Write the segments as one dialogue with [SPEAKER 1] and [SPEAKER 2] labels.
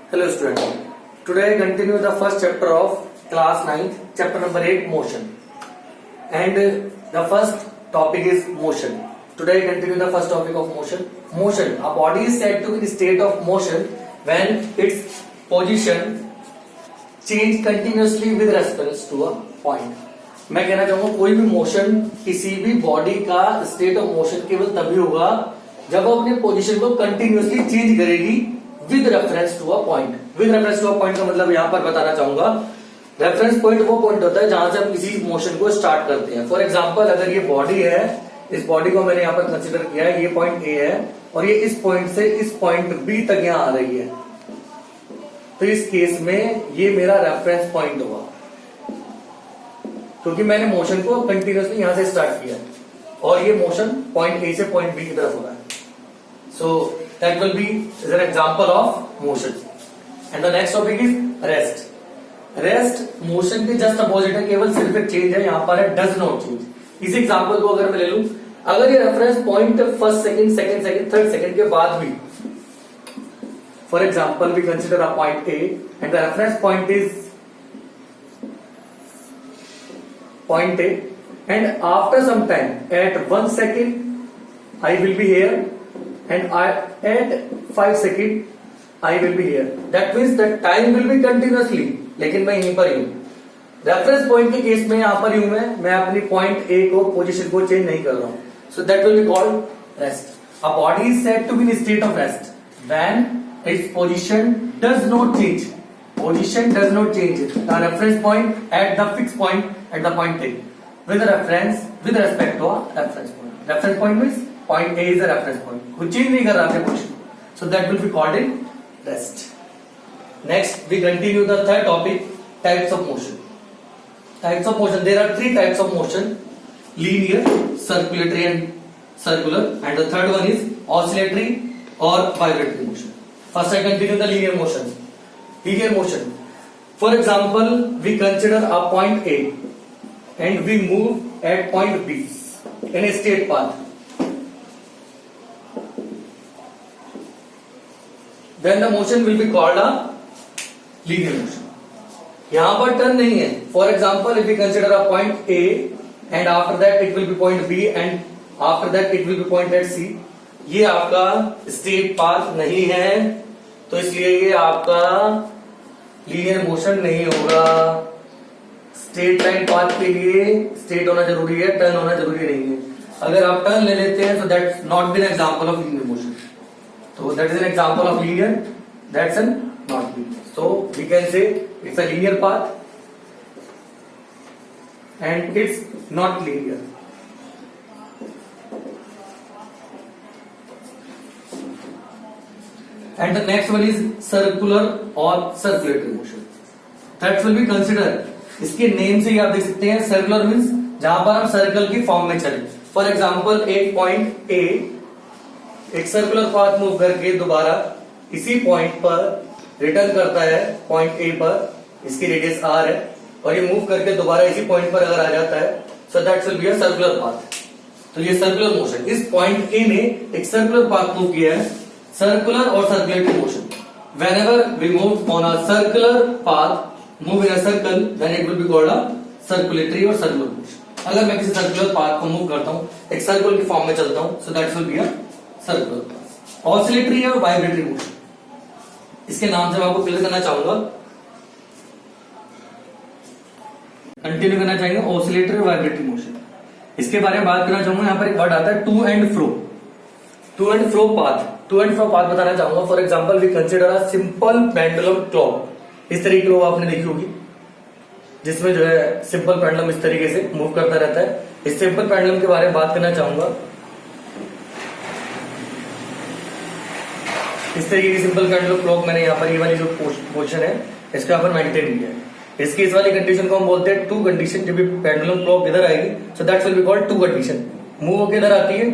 [SPEAKER 1] Hello students. Today I continue the first chapter of class 9th, chapter number 8, motion. And the first topic is motion. Today I continue the first topic of motion. Motion. A body is said to be in state of motion when its position change continuously with reference to a point. मैं कहना चाहूंगा कोई भी motion किसी भी body का state of motion केवल तभी होगा जब वो अपने पोजीशन को कंटिन्यूअसली चेंज करेगी with reference to a point. With reference to a point का मतलब यहां पर बताना चाहूंगा, रेफरेंस पॉइंट वो पॉइंट होता है जहां से हम किसी मोशन को स्टार्ट करते हैं. फॉर एग्जांपल अगर ये बॉडी है, इस बॉडी को मैंने यहां पर कंसीडर किया है, ये पॉइंट ए है और ये इस पॉइंट से इस पॉइंट बी तक यहां आ रही है, तो इस केस में ये मेरा रेफरेंस पॉइंट होगा क्योंकि मैंने मोशन को कंटिन्यूअसली यहां से स्टार्ट किया और ये मोशन पॉइंट ए से पॉइंट बी की तरफ हो रहा है. So that will be is an example of motion. And the next topic is rest. Rest motion के जस्ट अपोजिट है, केवल सिर्फ एक चेंज है, यहां पर है डज नॉट चेंज. इस एग्जांपल को अगर मैं ले लूं, अगर ये reference point first second, second second, third second के बाद भी, for example we consider a point A and the reference point is point A, and after some time at 1 second I will be here and at 5 second I will be here. That means that time will be continuously, लेकिन मैं यहीं पर ही हूं. Reference point के case में यहां पर ही हूं मैं अपनी पॉइंट ए को पोजीशन को चेंज नहीं कर रहा हूं. So that will be called rest. A body is said to be in state of rest when its position does not change. Position does not change. The reference point at the fixed point at the point A with respect to a reference point. Reference point means point A is the reference point. कुछ change नहीं कर रहा है position. So that will be called in rest. Next we continue the third topic, types of motion. Types of motion. There are three types of motion: linear, circulatory and circular. And the third one is oscillatory or vibratory motion. First I continue the linear motion. Linear motion. For example, we consider a point A and we move at point B in a straight path. Then the motion will be called a linear motion. यहां पर turn नहीं है. For example, if we consider a point A and after that it will be point B and after that it will be point at C. ये आपका straight path नहीं है, तो इसलिए ये आपका लीनियर मोशन नहीं होगा. स्ट्रेट लाइन पाथ के लिए स्ट्रेट होना जरूरी है, टर्न होना जरूरी नहीं है. अगर आप टर्न ले लेते हैं तो that's not been example of linear motion. तो that is an example of linear, that's an not linear. So we can say it's a linear path and it's not linear. And the next one is circular or circulatory motion. That will be considered. इसके name से ही आप देख सकते हैं, circular means जहां पर हम circle की फॉर्म में चले. फॉर एग्जाम्पल एक पॉइंट ए एक सर्कुलर पाथ मूव करके दोबारा इसी पॉइंट पर रिटर्न करता है, पॉइंट ए पर, इसकी रेडियस आर है, और ये मूव करके दोबारा इसी पॉइंट पर अगर आ जाता है, so that will be a circular path. तो ये सर्कुलर मोशन. इस पॉइंट ए ने एक सर्कुलर पाथ मूव किया है. Circular or circulatory motion. Whenever we move on a circular path, move in a circle, then it will be called a circulatory or circular motion. अगर मैं किसी circular path को move करता हूं, एक circle की फॉर्म में चलता हूं, so that will be a circular path. Oscillatory और vibratory motion. इसके नाम से मैं आपको क्लियर करना चाहूंगा, कंटिन्यू करना चाहेंगे. ऑसिलेटरी और वाइब्रेटरी मोशन, इसके बारे में बात करना चाहूंगा. यहाँ पर एक वर्ड आता है to and fro. To and fro path. To and fro path बताना चाहूंगा. For example we consider a simple pendulum clock. इस तरीके की क्लॉक आपने देखी होगी जिसमें जो है सिंपल पेंडुलम इस तरीके से मूव करता रहता है. इस सिंपल पेंडुलम के बारे में बात करना चाहूंगा. इस तरीके की सिंपल पेंडुलम क्लॉक मैंने यहाँ पर ये वाली जो पोजीशन है इसके यहाँ पर मेंटेन किया है. इसकी इस वाली कंडीशन को हम बोलते हैं टू कंडीशन. जब पेंडुलम क्लॉक इधर आएगी, so that will be called two condition. Move होकर इधर आती है,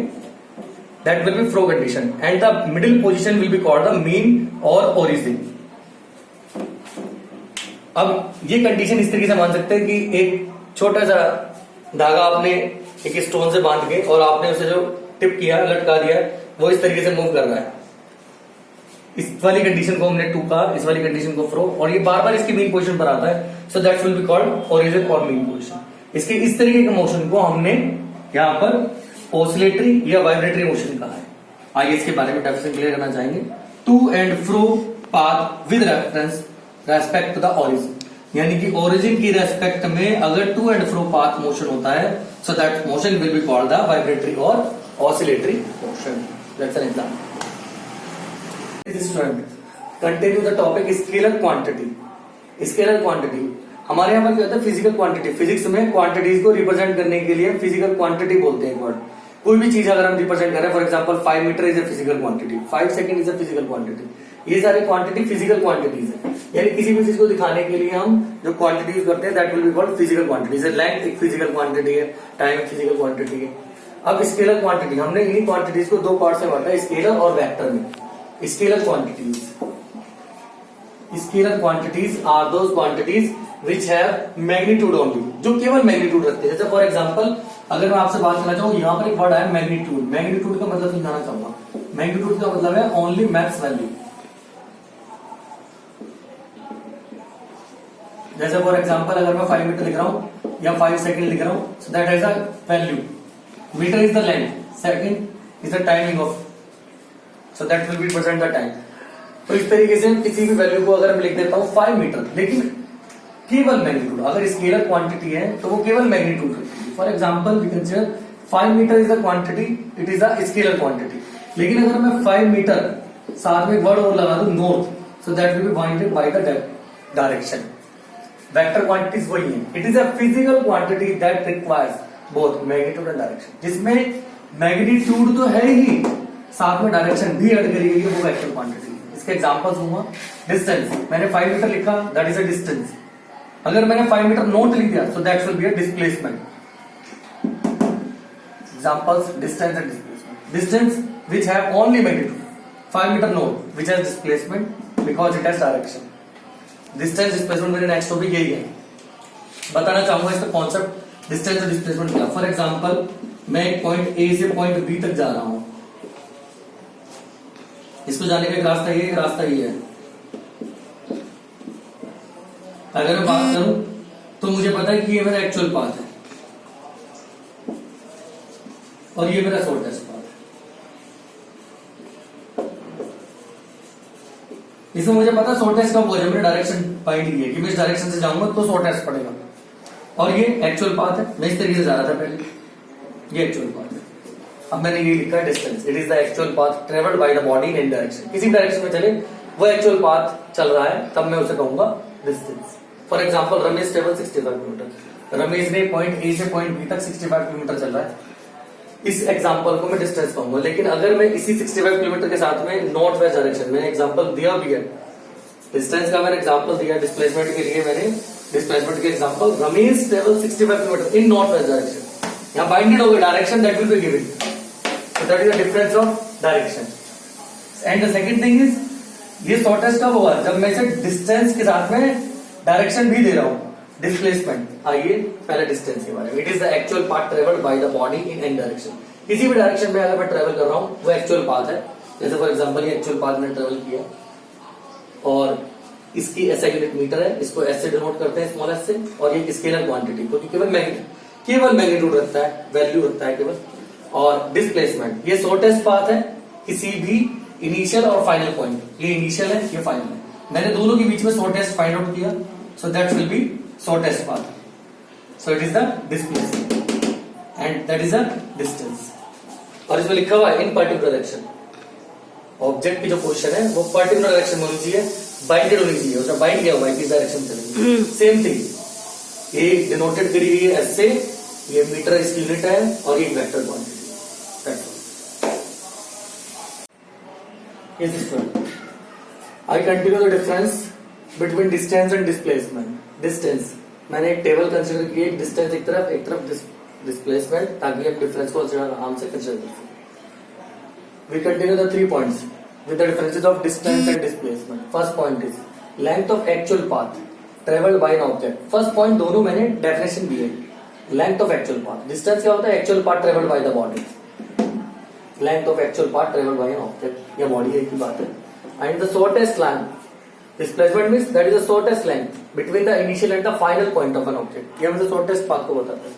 [SPEAKER 1] that will be flow condition, and the middle position will be called the mean or origin. अब ये कंडीशन इस तरीके से मान सकते हैं कि एक छोटा सा धागा आपने एक स्टोन से बांध के और आपने उसे जो टिप किया, लटका दिया, वो इस तरीके से मूव कर रहा है. इस वाली कंडीशन को हमने टू कहा, इस वाली कंडीशन को फ्रो, और ये बार बार इसकी मीन पोजीशन पर आता है, so that will be called origin और मीन पोजीशन। इसके इस तरीके के मोशन को हमने यहाँ पर ऑसिलेटरी या वाइब्रेटरी मोशन कहा है। आइए इसके बारे में डेफिनेशन क्लियर करना चाहेंगे। To and fro path with reference respect to the origin, यानी कि ओरिजिन की रेस्पेक्ट में अगर to and fro path motion होता है, so that motion will be called the vibratory और oscillatory motion. That's an example. Continue the topic scalar quantity. Scalar quantity हमारे यहाँ पर क्या होता है, फिजिकल क्वांटिटी। फिजिक्स में क्वांटिटीज को रिप्रेजेंट करने के लिए फिजिकल क्वांटिटी बोलते हैं वर्ड। कोई भी चीज अगर हम रिप्रेजेंट करें, for example 5 metre is a physical quantity, 5 second is a physical quantity. ये सारी क्वांटिटी फिजिकल क्वांटिटीज है, यानी किसी भी चीज को दिखाने के लिए हम जो क्वांटिटी यूज करते हैं that will be called physical quantities. Length एक फिजिकल क्वांटिटी है, टाइम एक फिजिकल क्वांटिटी है। अब स्केलर क्वांटिटी हमने इन्हीं क्वांटिटीज को दो पार्ट में बांटा है, स्केलर और वेक्टर में। Scalar quantities, scalar quantities are those quantities which have magnitude only, जो केवल मैग्नीट्यूड रखते हैं। जैसे फॉर एग्जांपल अगर मैं आपसे बात करना चाहूँ, यहाँ पर एक वर्ड है मैग्नीट्यूड। मैग्नीट्यूड का मतलब समझाना चाहूंगा। मैग्नीट्यूड का मतलब है ओनली मैक्स वैल्यू। जैसे फॉर एग्जांपल अगर मैं 5 मीटर लिख रहा हूं या 5 सेकंड लिख रहा हूं, so that is a value. Metre is the length, second is the timing of, so that will be present the time. तो इस तरीके से किसी भी वैल्यू को अगर मैं लिख देता हूं 5 मीटर, लेकिन केवल मैग्नीट्यूड। अगर स्केलर क्वांटिटी है तो वो केवल मैग्नीट्यूड रखती है। For example we consider 5 metre is the quantity, it is a scalar quantity. लेकिन अगर मैं 5 मीटर साथ में वर्ड और लगा दूं north, so that will be bounded by the direction. Vector quantities वही है। It is a physical quantity that requires both magnitude and direction. जिसमें मैग्नीट्यूड तो है ही, साथ में डायरेक्शन भी ऐड करी गई है, वो वेक्टर क्वांटिटी। इसके एग्जांपल्स दूंगा। डिस्टेंस, मैंने 5 मीटर लिखा, दैट इज अ डिस्टेंस। अगर मैंने 5 मीटर नॉट लिख दिया, सो that will be a displacement. Examples distance and displacement. Distance which have only magnitude, 5 meter note which has displacement because it has direction। Distance displacement मेरे next topic यही है। बताना चाहूंगा इसका कॉन्सेप्ट डिस्टेंस और displacement क्या। फॉर एग्जांपल मैं एक पॉइंट ए से पॉइंट बी तक जा रहा हूं, इसको जाने का एक रास्ता ये, रास्ता ये है। अगर मैं बात करूं तो मुझे पता है कि ये मेरा एक्चुअल पाथ है और ये मेरा शॉर्टेस्ट पाथ है। इसमें मुझे पता है शॉर्टेस्ट कब हो जाए, मैंने डायरेक्शन फाइंड की है कि मैं इस डायरेक्शन से जाऊंगा तो शॉर्टेस्ट पड़ेगा। और ये एक्चुअल पाथ है, मैं इस तरीके से जा रहा था पहले, ये एक्चुअल पाथ है। अब मैंने ये लिखा है distance, it is the actual path travelled by the body in any direction. किसी डायरेक्शन में चले वो एक्चुअल पाथ चल रहा है, तब मैं उसे कहूंगा distance. For example Ramesh travel 65 kilometre, Ramesh ने पॉइंट ए से पॉइंट बी तक 65 किलोमीटर चल रहा है, इस एग्जांपल को मैं डिस्टेंस कहूंगा। लेकिन अगर मैं इसी 65 किलोमीटर के साथ में नॉर्थ वेस्ट डायरेक्शन, मैंने एग्जांपल दिया भी है, डिस्टेंस का मैंने एग्जांपल दिया, डिस्प्लेसमेंट के लिए मैंने डिस्प्लेसमेंट के एग्जांपल रमेश ट्रेवल 65 किलोमीटर इन नॉर्थ वेस्ट डायरेक्शन। यहाँ बाइंडेड होगा direction that will be given, so that is the difference of direction. And the second thing is, ये शॉर्टेस्ट कब होगा, जब मैं इसे डिस्टेंस के साथ में डायरेक्शन भी दे रहा हूं। डिस्प्लेसमेंट, आइए पहले डिस्टेंस के बारे में। It is the actual path travelled by the body in any direction. किसी भी डायरेक्शन में अगर मैं ट्रेवल कर रहा हूं वो एक्चुअल पाथ है। जैसे फॉर एग्जांपल ये एक्चुअल पाथ मैंने ट्रेवल किया और इसकी ऐसा यूनिट मीटर है, इसको एस से डिनोट करते हैं, स्मॉल एस से। और ये स्केलर क्वांटिटी क्योंकि केवल मैग्नीट्यूड रखता है, वैल्यू रखता है केवल। और डिस्प्लेसमेंट, ये शॉर्टेस्ट पाथ है किसी भी इनिशियल और फाइनल पॉइंट। ये इनिशियल है, ये फाइनल है। मैंने दोनों के बीच में शॉर्टेस्ट फाइंड आउट किया, सो that will B shortest path, so it is the displacement and that is the distance। और इसमें लिखा हुआ है इन पर्टिकुलर डायरेक्शन। ऑब्जेक्ट की जो पोजीशन है वो पर्टिकुलर डायरेक्शन में होनी चाहिए, बाइंडेड होनी चाहिए, उसमें बाइंड किया हुआ है किस डायरेक्शन चलेंगे। सेम थिंग, ये डिनोटेड करी गई है एस से, ये मीटर इसकी यूनिट है और ये vector quantity. I continue the difference between distance and displacement. Distance मैंने एक टेबल कंसीडर की, एक डिस्टेंस एक तरफ डिस्प्लेसमेंट, ताकि हम डिफरेंस को आराम से कंसीडर कर सकें। We continue the 3 points with the differences of distance and displacement. First point is length of actual path travelled by an object. First point दोनों मैंने डेफिनेशन दी है। Length of actual path, distance क्या होता है, actual path travelled by the body. Length of actual path travelled by an object या body, एक ही बात है। and the shortest line. Displacement means that is the shortest line between the initial and the final point of an object. ये हमें shortest path को बताता है।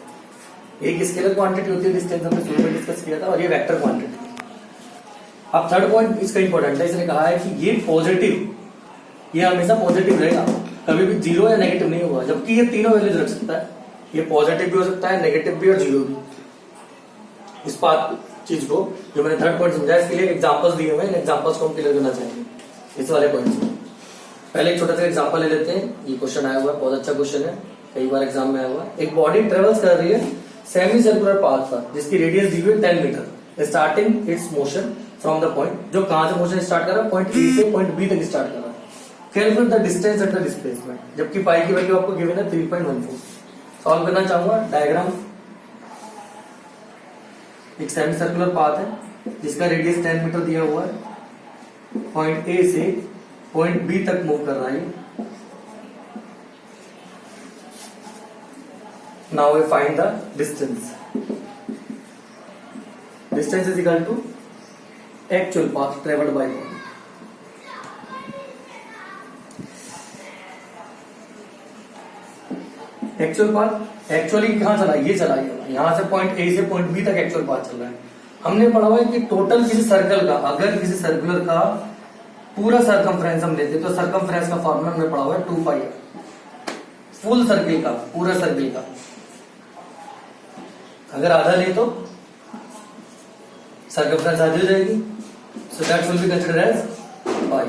[SPEAKER 1] एक स्केलर क्वांटिटी होती है, डिस्टेंस हमने शुरू में डिस्कस किया था, और ये वेक्टर क्वांटिटी। अब थर्ड पॉइंट इसका इंपॉर्टेंट है, इसने कहा है कि ये पॉजिटिव, ये हमेशा पॉजिटिव रहेगा, कभी भी जीरो या नेगेटिव नहीं होगा, जबकि ये तीनों वैल्यूज रख सकता है। ये पॉजिटिव भी हो सकता है, नेगेटिव भी और जीरो भी। इस बात चीज को जो मैंने थर्ड पॉइंट समझा, इसके लिए एग्जांपल्स दिए हुए हैं, इन एग्जांपल्स को हम क्लियर करना चाहेंगे इस वाले पॉइंट से। पहले एक छोटा सा एग्जांपल ले लेते हैं। ये क्वेश्चन आया हुआ है, बहुत अच्छा क्वेश्चन है, कई बार एग्जाम में आया हुआ है। एक बॉडी ट्रेवल्स कर रही है सेमी सर्कुलर पाथ पर, जिसकी रेडियस दी हुई 10 metre, starting its motion from the point, जो कहां से मोशन स्टार्ट कर रहा है, पॉइंट ए से पॉइंट बी तक स्टार्ट कर रहा है। Calculate the distance and the displacement, जबकि पाई की वैल्यू आपको गिवन है 3.14। सॉल्व करना चाहूंगा। डायग्राम, एक सेमी सर्कुलर पाथ है जिसका रेडियस 10 मीटर दिया हुआ है, पॉइंट ए से पॉइंट बी तक मूव कर रहा है। Now we find the distance. Distance is equal to actual path travelled by body. Actual path actually कहां चला, ये चला गया, यहां से पॉइंट ए से पॉइंट बी तक एक्चुअल पाथ चल रहा है। हमने पढ़ा हुआ है कि टोटल किसी सर्कल का, अगर किसी सर्कुलर का पूरा सर्कमफ्रेंस हम लेते तो सर्कमफ्रेंस का फॉर्मूला हमने पढ़ा हुआ है 2 पाई। फुल सर्किल का, पूरा सर्किल का अगर आधा ले तो सर्कमफ्रेंस आधी हो जाएगी, so that will be considered as pi.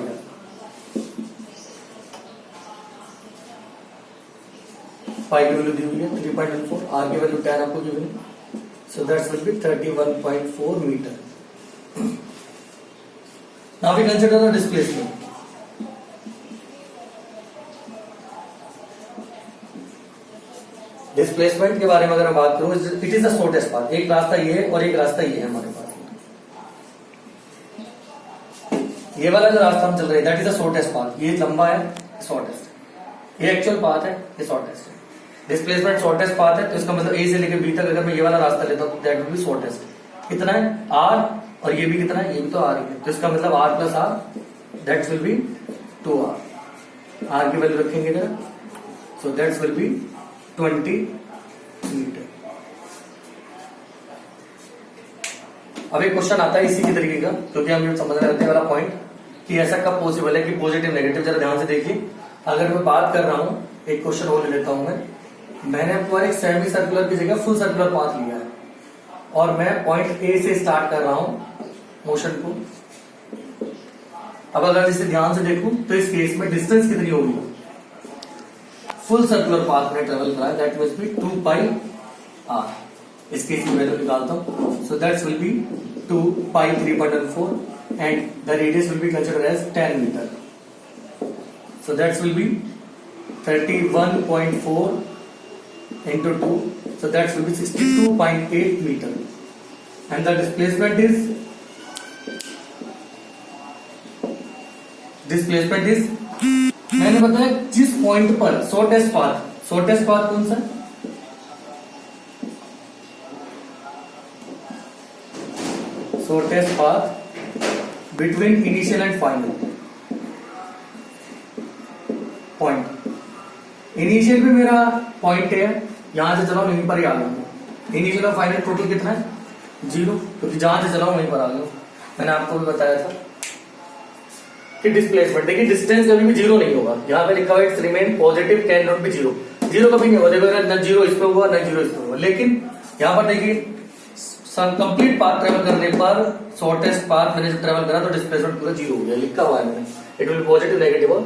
[SPEAKER 1] Pi की वैल्यू दी हुई है 3.14, आर की वैल्यू 10 आपको गिवन है, so that will be 31.4 metre. Now we consider the displacement. Displacement के बारे में अगर मैं बात करूं, it is the shortest path. एक रास्ता ये है और एक रास्ता ये है हमारे पास। ये वाला जो रास्ता हम चल रहे हैं that is the shortest path. ये लंबा है, शॉर्टेस्ट। ये एक्चुअल पाथ है, ये शॉर्टेस्ट है। डिस्प्लेसमेंट शॉर्टेस्ट पाथ है, तो इसका मतलब ए से लेकर बी तक अगर मैं ये वाला रास्ता लेता हूं तो दैट विल बी शॉर्टेस्ट। कितना है, आर, और ये भी कितना है, ये भी तो आर ही है, तो इसका मतलब r plus r, that will be 2r। R की वैल्यू रखेंगे इधर, so that will be 20 metre. अब एक क्वेश्चन आता है इसी के तरीके का, क्योंकि हम ये समझ रहे थे वाला पॉइंट कि ऐसा कब पॉसिबल है कि पॉजिटिव नेगेटिव। जरा ध्यान से देखिए, अगर मैं बात कर रहा हूं, एक क्वेश्चन और ले लेता हूं मैंने आपको एक सेमी सर्कुलर की जगह फुल सर्कुलर पाथ लिया है, और मैं पॉइंट ए से स्टार्ट कर रहा हूं मोशन को। अब अगर इसे ध्यान से देखूं तो इस केस में डिस्टेंस कितनी होगी, फुल सर्कुलर पाथ में ट्रेवल करा है, that will be 2 pi r. इस केस की वैल्यू निकालता हूं, so that will be 2 pi 3.14 and the radius will be considered as 10 metre, so that will be 31.4 into 2, so that will be 62.8 meter, and the displacement is मैंने बताया जिस point पर shortest path कौन सा, shortest path between initial and final point. Initial भी मेरा point है, यहां से चला यहीं पर ही आ गया। इनिशियल और फाइनल टोटल कितना है, 0, क्योंकि जहां से चला वहीं पर आ गया। मैंने आपको भी बताया था कि डिस्प्लेसमेंट, देखिए डिस्टेंस कभी भी 0 नहीं होगा। यहाँ पे लिखा हुआ it's remain positive, can not be 0। 0 कभी नहीं होगा, देखो ना 0 इस पे हुआ ना 0 इस पे हुआ। लेकिन यहाँ पर देखिए कंप्लीट पाथ ट्रेवल करने पर शॉर्टेस्ट पाथ मैंने जब ट्रेवल करा तो डिस्प्लेसमेंट पूरा 0 हो गया, लिखा हुआ है मैंने। It will be positive negative और